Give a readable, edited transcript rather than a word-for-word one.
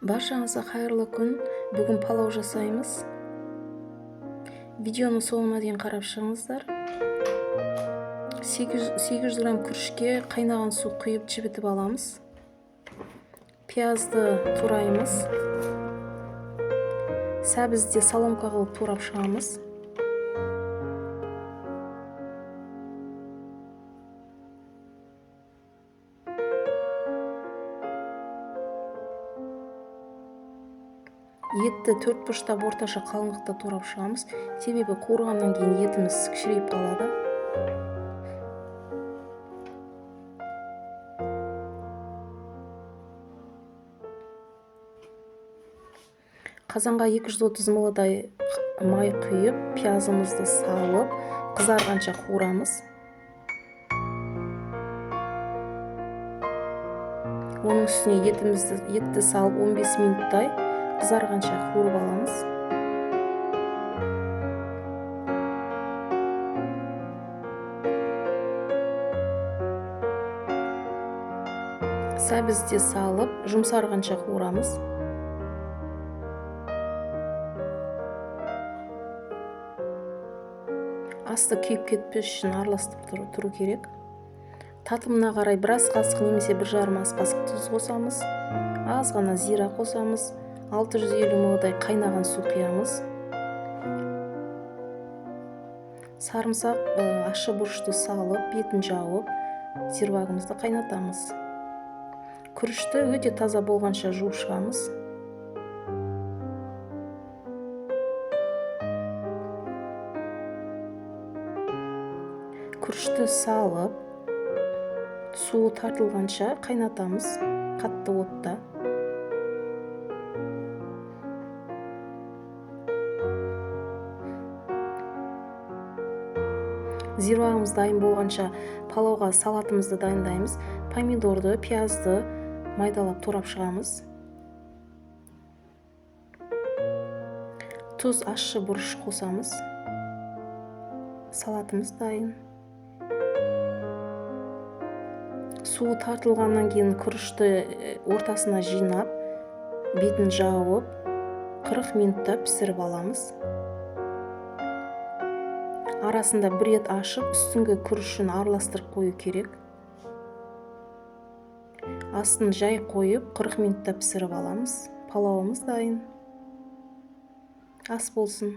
Баршаңызға қайырлы күн. Бүгін палау жасаймыз. Видеоны соңына дейін қарап шығыңыздар. 800 грамм күрішке қайнаған су құйып жібітіп аламыз. Пиязды тураймыз. Сәбізде соломка қылып турап шығамыз. Етті 4 бұрыштап орташа қалыңдықта турап шығамыз. Себебі қуырғаннан кейін етіміз кішірейіп қалады. Қазанға 230 мл май құйып, пиязымызды салып, қызарғанша қуырамыз. Оның үстіне етті салып 15 минуттай қызарғанша қуырып аламыз. Сәбізде салып, жұмсарғанша қуырамыз. Асты күйіп кетпес үшін араластырып тұру керек. Татымына қарай бір ас қасық немесе 1,5 ас қасық тұз қосамыз. Аз ғана зира қосамыз. 650 мл қайнаған су құямыз. Сарымсақ ащы бұрышты салып, бетін жауып, зирвагымызды қайнатамыз. Күрішті өте таза болғанша жуып шығамыз. Күрішті салып, суы тартылғанша қайнатамыз қатты отта. Зирвагымыз дайын болғанша палауға салатымызды дайындаймыз. Помидорды, пиязды майдалап турап шығамыз. Тұз, ащы бұрыш қосамыз. Салатымыз дайын. Суы тартылғаннан кейін күрішті ортасына жинап, бетін жауып, 40 минутта пісіріп аламыз. Арасында бір рет ашып, үстіңгі күрішін араластырып қою керек. Астын жай қойып, 40 минутта пісіріп аламыз. Палауымыз дайын. Ас болсын.